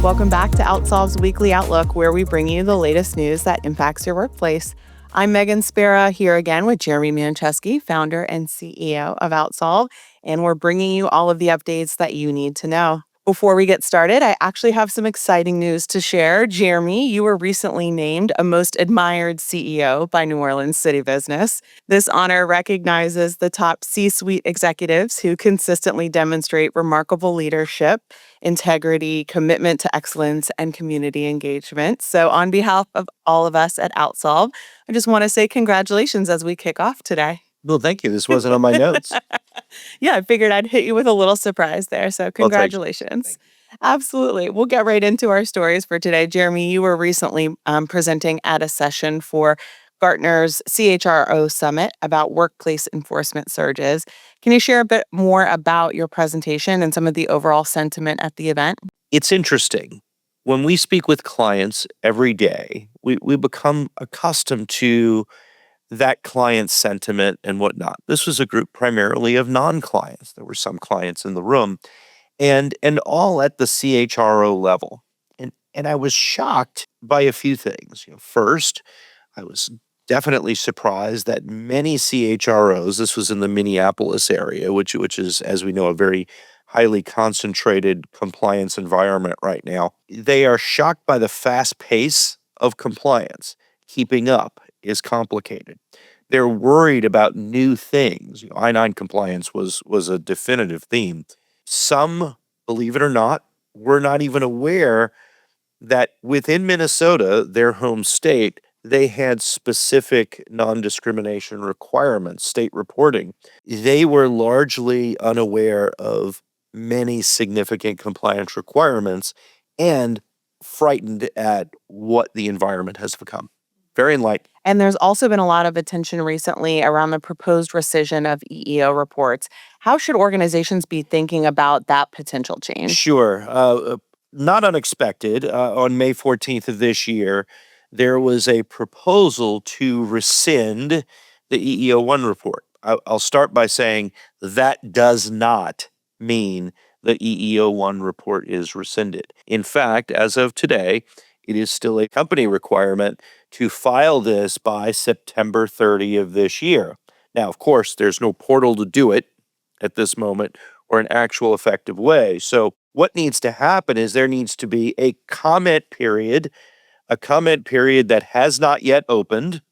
Welcome back to OutSolve's Weekly Outlook, where we bring you the latest news that impacts your workplace. I'm Meghan here again with Jeremy Mancheski, founder and CEO of OutSolve, and we're bringing you all of the updates that you need to know. Before we get started, I actually have some exciting news to share. Jeremy, you were recently named a Most Admired CEO by New Orleans City Business. This honor recognizes the top C-suite executives who consistently demonstrate remarkable leadership, integrity, commitment to excellence, and community engagement. So on behalf of all of us at OutSolve, I just want to say congratulations as we kick off today. Well, thank you. This wasn't on my notes. Yeah, I figured I'd hit you with a little surprise there. So Well, congratulations. thank you. Absolutely. We'll get right into our stories for today. Jeremy, you were recently presenting at a session for Gartner's CHRO Summit about workplace enforcement surges. Can you share a bit more about your presentation and some of the overall sentiment at the event? It's interesting. When we speak with clients every day, we become accustomed to that client sentiment and whatnot. This was a group primarily of non-clients. There were some clients in the room, and all at the CHRO level. And I was shocked by a few things. First, I was definitely surprised that many CHROs, this was in the Minneapolis area, which is, as we know, a very highly concentrated compliance environment right now. They are shocked by the fast pace of compliance. Keeping up is complicated. They're worried about new things. I-9 compliance was a definitive theme. Some, believe it or not, were not even aware that within Minnesota, their home state, they had specific non-discrimination requirements, state reporting. They were largely unaware of many significant compliance requirements and frightened at what the environment has become. Very enlightening. And there's also been a lot of attention recently around the proposed rescission of EEO reports. How should organizations be thinking about that potential change? Sure. Not unexpected. On May 14th of this year, there was a proposal to rescind the EEO-1 report. I'll start by saying that does not mean the EEO-1 report is rescinded. In fact, as of today, it is still a company requirement to file this by September 30 of this year. Now, of course, there's no portal to do it at this moment or an actual effective way. So what needs to happen is there needs to be a comment period that has not yet opened.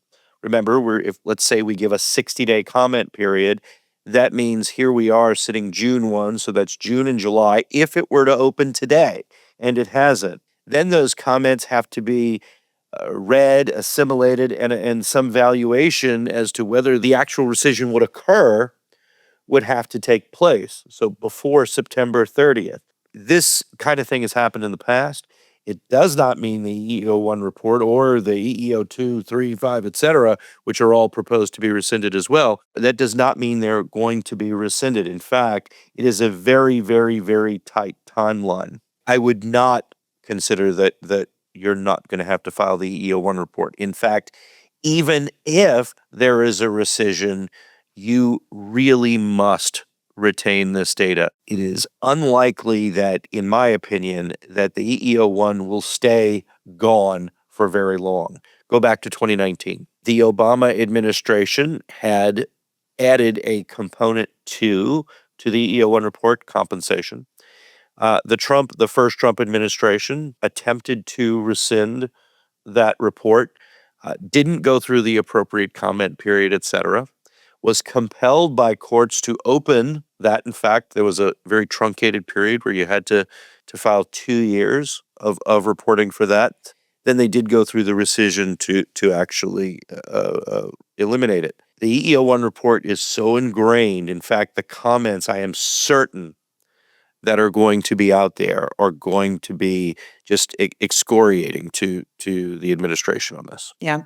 Remember, let's say we give a 60-day comment period, that means here we are sitting June 1, so that's June and July, if it were to open today, and it hasn't. Then those comments have to be read, assimilated, and some valuation as to whether the actual rescission would occur would have to take place. So before September 30th. This kind of thing has happened in the past. It does not mean the EEO-1 report or the EEO-2, 3, 5, etc., which are all proposed to be rescinded as well. That does not mean they're going to be rescinded. In fact, it is a very, very, very tight timeline. I would not consider that you're not going to have to file the EEO-1 report. In fact, even if there is a rescission, you really must retain this data. It is unlikely that, in my opinion, that the EEO-1 will stay gone for very long. Go back to 2019. The Obama administration had added a component to the EEO-1 report, compensation. The first Trump administration attempted to rescind that report, didn't go through the appropriate comment period, etc., was compelled by courts to open that. In fact, there was a very truncated period where you had to file 2 years of reporting for that. Then they did go through the rescission to actually eliminate it. The EEO-1 report is so ingrained. In fact, the comments, I am certain, that are going to be out there are going to be just excoriating to the administration on this. Yeah.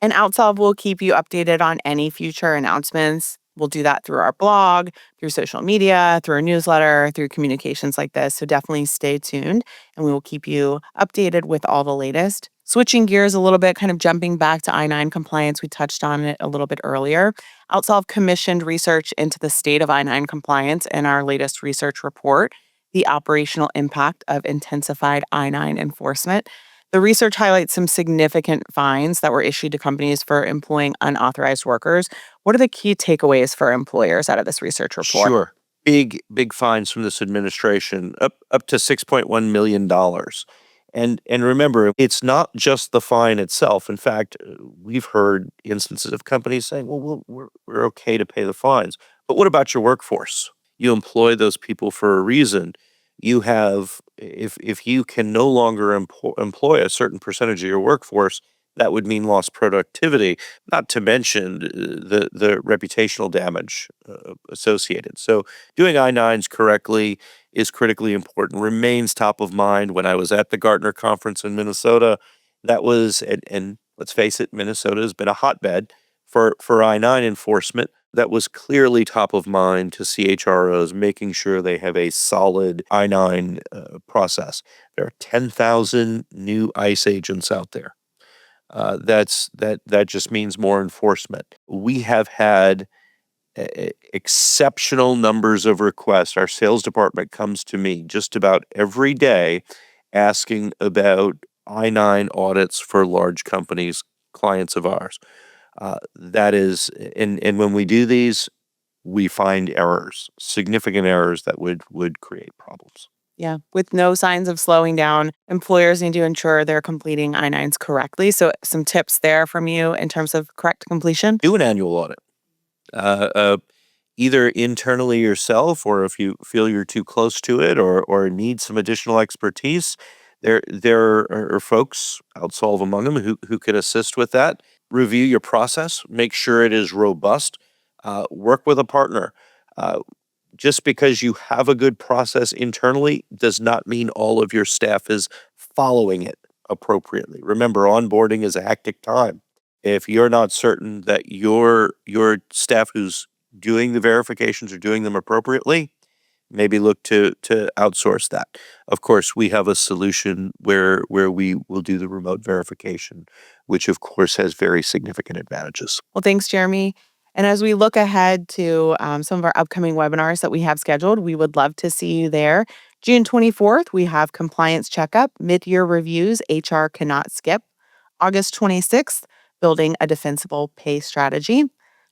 And OutSolve will keep you updated on any future announcements. We'll do that through our blog, through social media, through our newsletter, through communications like this. So definitely stay tuned and we will keep you updated with all the latest. Switching gears a little bit, kind of jumping back to I-9 compliance, we touched on it a little bit earlier. OutSolve commissioned research into the state of I-9 compliance in our latest research report, The Operational Impact of Intensified I-9 Enforcement. The research highlights some significant fines that were issued to companies for employing unauthorized workers. What are the key takeaways for employers out of this research report? Sure. Big fines from this administration, up to $6.1 million. And remember, it's not just the fine itself. In fact, we've heard instances of companies saying, well, we're okay to pay the fines. But what about your workforce? You employ those people for a reason. You have, if you can no longer employ a certain percentage of your workforce, that would mean lost productivity, not to mention the reputational damage associated. So doing I-9s correctly is critically important, remains top of mind. When I was at the Gartner conference in Minnesota, that was, and let's face it, Minnesota has been a hotbed for I-9 enforcement. That was clearly top of mind to CHROs, making sure they have a solid I-9 process. There are 10,000 new ICE agents out there. That just means more enforcement. We have had exceptional numbers of requests. Our sales department comes to me just about every day asking about I-9 audits for large companies, clients of ours. That is, and when we do these, we find errors, significant errors that would create problems. Yeah, with no signs of slowing down, employers need to ensure they're completing I-9s correctly. So, some tips there from you in terms of correct completion. Do an annual audit. Uh, uh, Either internally yourself, or if you feel you're too close to it, or need some additional expertise, there are folks, OutSolve among them, who can assist with that. Review your process, make sure it is robust. Work with a partner. Just because you have a good process internally does not mean all of your staff is following it appropriately. Remember, onboarding is a hectic time. If you're not certain that your staff who's doing the verifications are doing them appropriately, maybe look to outsource that. Of course, we have a solution where we will do the remote verification, which of course has very significant advantages. Well, thanks, Jeremy. And as we look ahead to some of our upcoming webinars that we have scheduled, we would love to see you there. June 24th, we have Compliance Checkup, Mid-Year Reviews, HR Cannot Skip. August 26th, Building a Defensible Pay Strategy.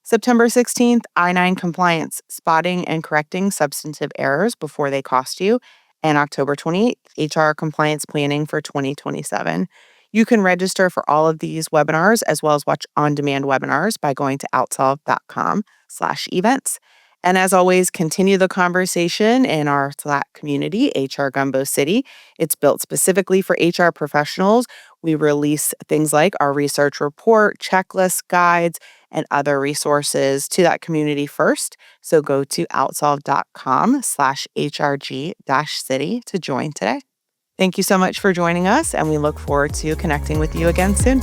September 16th, I-9 Compliance, Spotting and Correcting Substantive Errors Before They Cost You. And October 28th, HR Compliance Planning for 2027. You can register for all of these webinars as well as watch on-demand webinars by going to outsolve.com/events. And as always, continue the conversation in our Slack community, HR Gumbo City. It's built specifically for HR professionals. We release things like our research report, checklists, guides, and other resources to that community first. So go to outsolve.com/HRG-city to join today. Thank you so much for joining us, and we look forward to connecting with you again soon.